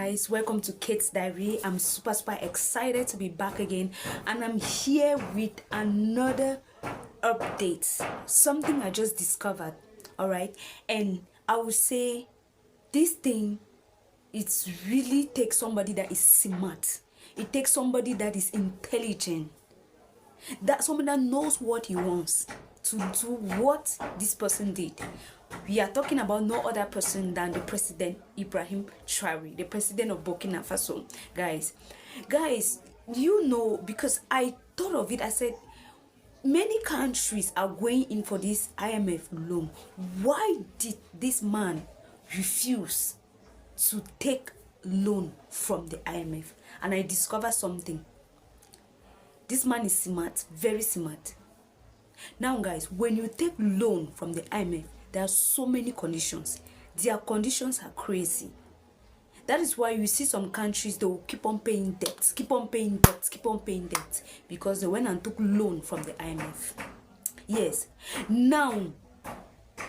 guys, welcome to Kate's Diary. I'm super excited to be back again, and I'm here with another update, something I just discovered. All right, and I would say this thing, it really takes somebody that is smart. It takes somebody that is intelligent, that somebody that knows what he wants to do what this person did. We are talking about no other person than the President Ibrahim Traoré, the President of Burkina Faso. Guys, you know, because I thought of it, I said, many countries are going in for this IMF loan. Why did this man refuse to take loan from the IMF? And I discovered something. This man is smart, very smart. Now guys, when you take loan from the IMF, there are so many conditions. Their conditions are crazy. That is why you see some countries, they will keep on paying debts, because they went and took loan from the IMF. Yes. Now,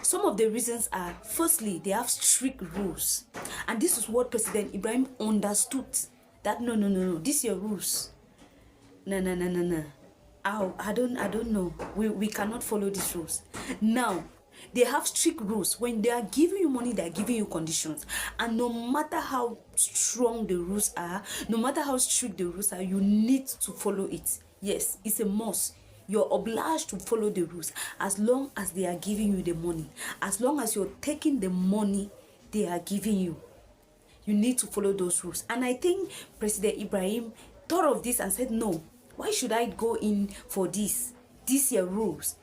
some of the reasons are, firstly, they have strict rules. And this is what President Ibrahim understood. That no, these are your rules. No. I don't know. We cannot follow these rules. Now, they have strict rules. When they are giving you money, they are giving you conditions. And no matter how strong the rules are, no matter how strict the rules are, you need to follow it. Yes, it's a must. You're obliged to follow the rules as long as they are giving you the money. As long as you're taking the money they are giving you, you need to follow those rules. And I think President Ibrahim thought of this and said, no, why should I go in for this? These are rules.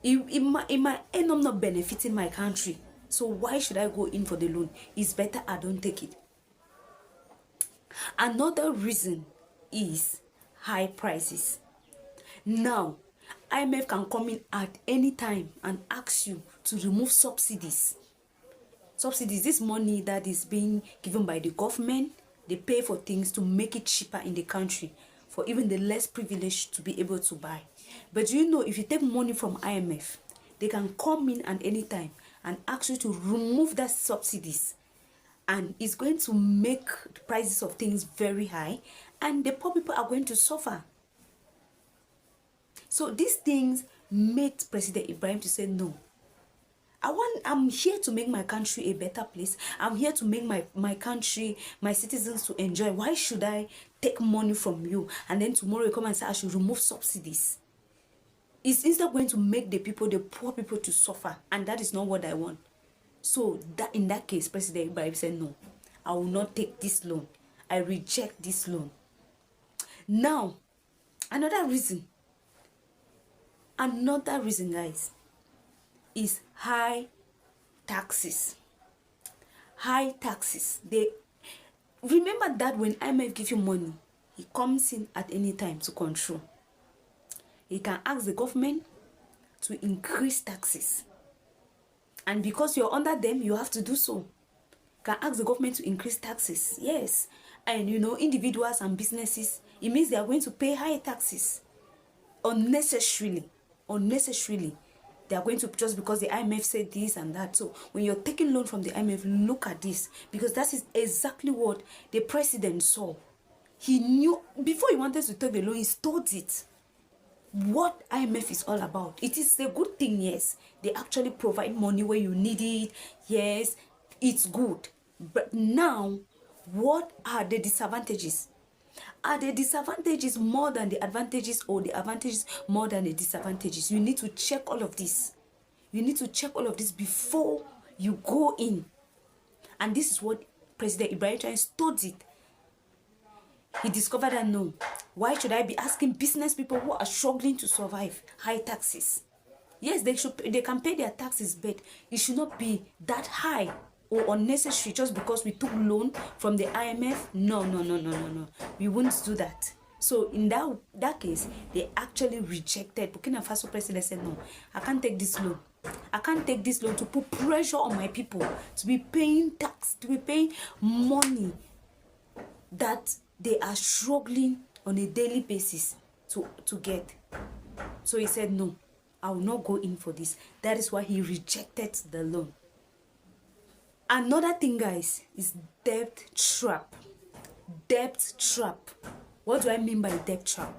It might end up not benefiting my country. So why should I go in for the loan? It's better I don't take it. Another reason is high prices. Now, IMF can come in at any time and ask you to remove subsidies. Subsidies, this money that is being given by the government, they pay for things to make it cheaper in the country, for even the less privileged to be able to buy. But you know, if you take money from IMF, they can come in at any time and ask you to remove that subsidies. And it's going to make the prices of things very high, and the poor people are going to suffer. So these things made President Ibrahim to say, no, I'm here to make my country a better place. I'm here to make my country, my citizens to enjoy. Why should I take money from you and then tomorrow you come and say I should remove subsidies? It's instead going to make the poor people to suffer, and that is not what I want. So that in that case, President Ibrahim said, no, I will not take this loan. I reject this loan. Now, another reason, guys, is high taxes. High taxes. They remember that when IMF give you money, he comes in at any time to control. He can ask the government to increase taxes, and because you're under them, you have to do so. Can ask the government to increase taxes. Yes. And you know, individuals and businesses, it means they are going to pay high taxes unnecessarily. They are going to, just because the IMF said this and that. So when you're taking loan from the IMF, look at this, because that is exactly what the president saw. He knew before he wanted to take the loan, he studied it. What IMF is all about. It is a good thing, yes. They actually provide money where you need it. Yes, it's good. But now, what are the disadvantages? Are the disadvantages more than the advantages, or the advantages more than the disadvantages? You need to check all of this. You need to check all of this before you go in. And this is what President Ibrahim studied. He discovered that no, why should I be asking business people who are struggling to survive high taxes? Yes, they can pay their taxes, but it should not be that high or unnecessary just because we took loan from the IMF. No. We won't do that. So in that case, they actually rejected. Burkina Faso president said, no, I can't take this loan. I can't take this loan to put pressure on my people to be paying tax, to be paying money that they are struggling on a daily basis to get. So he said, no, I will not go in for this. That is why he rejected the loan. Another thing, guys, is debt trap. debt trap. What do I mean by debt trap?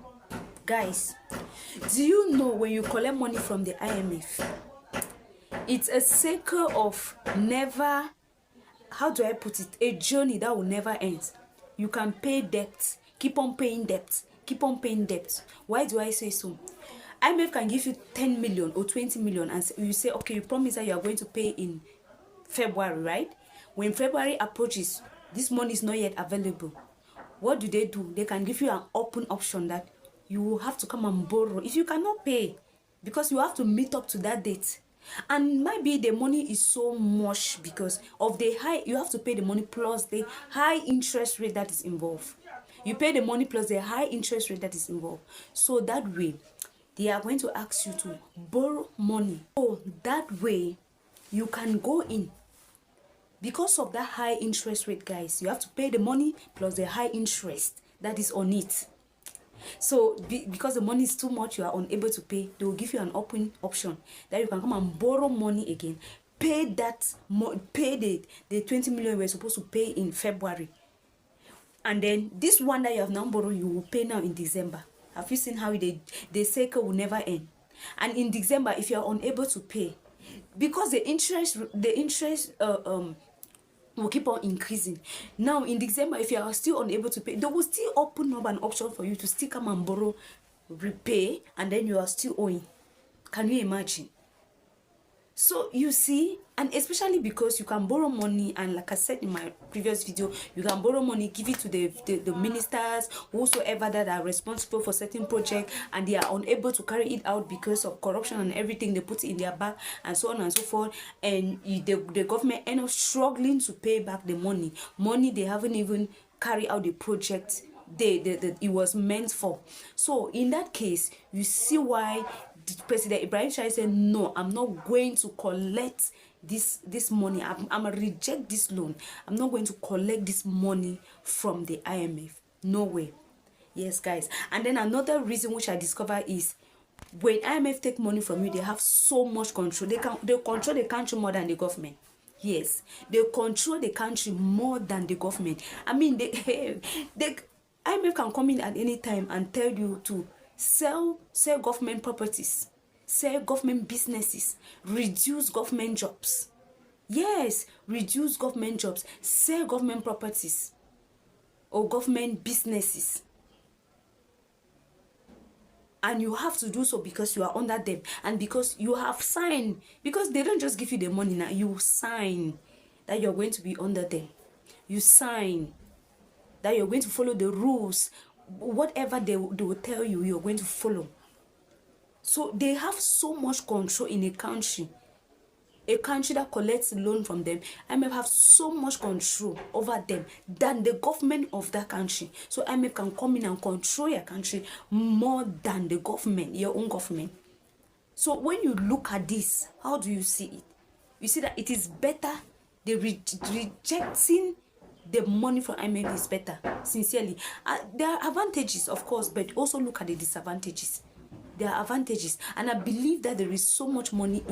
Guys, do you know when you collect money from the IMF, it's a cycle of never, how do I put it, a journey that will never end. You can pay debt, keep on paying debt, keep on paying debt. Why do I say so? IMF can give you 10 million or 20 million and you say, okay, you promise that you are going to pay in February, right? When February approaches, this money is not yet available. What do? They can give you an open option that you will have to come and borrow if you cannot pay, because you have to meet up to that date. And maybe the money is so much because of the high, you have to pay the money plus the high interest rate that is involved. You pay the money plus the high interest rate that is involved. So that way, they are going to ask you to borrow money. So that way, you can go in. Because of that high interest rate, guys, you have to pay the money plus the high interest that is on it. So because the money is too much, you are unable to pay, they will give you an open option that you can come and borrow money again, pay that, pay the 20 million you were supposed to pay in February, and then this one that you have now borrowed, you will pay now in December. Have you seen how the cycle will never end? And in December, if you are unable to pay, because the interest will keep on increasing. Now in December, if you are still unable to pay, they will still open up an option for you to still come and borrow, repay, and then you are still owing. Can you imagine? So you see, and especially because you can borrow money, and like I said in my previous video, you can borrow money, give it to the ministers, whosoever that are responsible for certain project, and they are unable to carry it out because of corruption and everything. They put it in their bag and so on and so forth, and the government end up struggling to pay back the money they haven't even carried out the project it was meant for. So in that case, you see why President Ibrahim Traoré said, no, I'm not going to collect this money. I'm gonna reject this loan. I'm not going to collect this money from the IMF. No way. Yes, guys. And then another reason which I discovered is when IMF take money from you, they have so much control. They control the country more than the government. Yes, they control the country more than the government. I mean, the IMF can come in at any time and tell you to sell government properties, sell government businesses, reduce government jobs. Yes, reduce government jobs, sell government properties or government businesses. And you have to do so because you are under them and because you have signed. Because they don't just give you the money now. You sign that you're going to be under them. You sign that you're going to follow the rules. Whatever they will tell you, you're going to follow. So they have so much control in a country that collects loan from them. IMF have so much control over them than the government of that country. So IMF can come in and control your country more than the government, your own government. So when you look at this, how do you see it? You see that it is better. The rejecting the money from IMF is better, sincerely. There are advantages, of course, but also look at the disadvantages. There are advantages, and I believe that there is so much money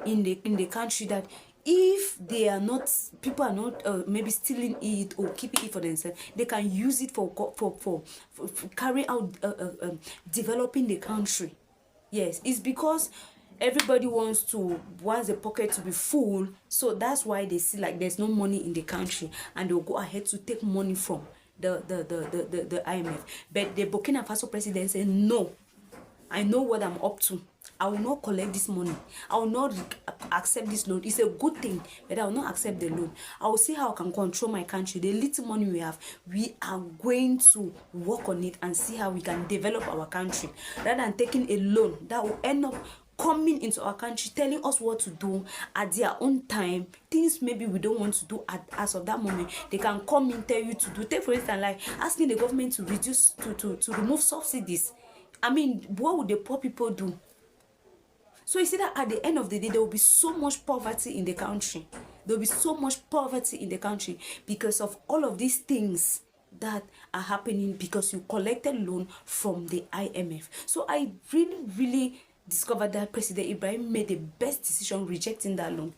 in the country that if they are not, people are not maybe stealing it or keeping it for themselves, they can use it for carrying out developing the country. Yes, it's because everybody wants the pocket to be full, so that's why they see like there's no money in the country, and they'll go ahead to take money from the IMF. But the Burkina Faso president said, no, I know what I'm up to. I will not collect this money. I will not accept this loan. It's a good thing, but I will not accept the loan. I will see how I can control my country. The little money we have, we are going to work on it and see how we can develop our country, rather than taking a loan that will end up coming into our country, telling us what to do at their own time. Things maybe we don't want to do as of that moment, they can come in, tell you to do. Take for instance, like asking the government to reduce, to remove subsidies. I mean, what would the poor people do? So you see that at the end of the day, there will be so much poverty in the country. There will be so much poverty in the country because of all of these things that are happening because you collected loan from the IMF. So I really discovered that President Ibrahim made the best decision rejecting that loan.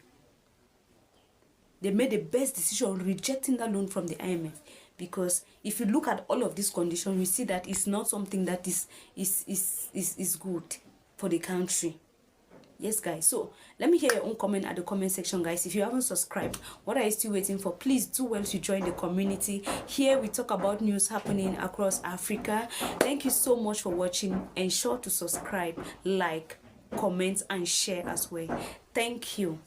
they made the best decision rejecting that loan from the IMF. Because if you look at all of these conditions, you see that it's not something that is good for the country. Yes, guys. So let me hear your own comment at the comment section, guys. If you haven't subscribed, what are you still waiting for? Please do well to join the community. Here we talk about news happening across Africa. Thank you so much for watching. Ensure to subscribe, like, comment, and share as well. Thank you.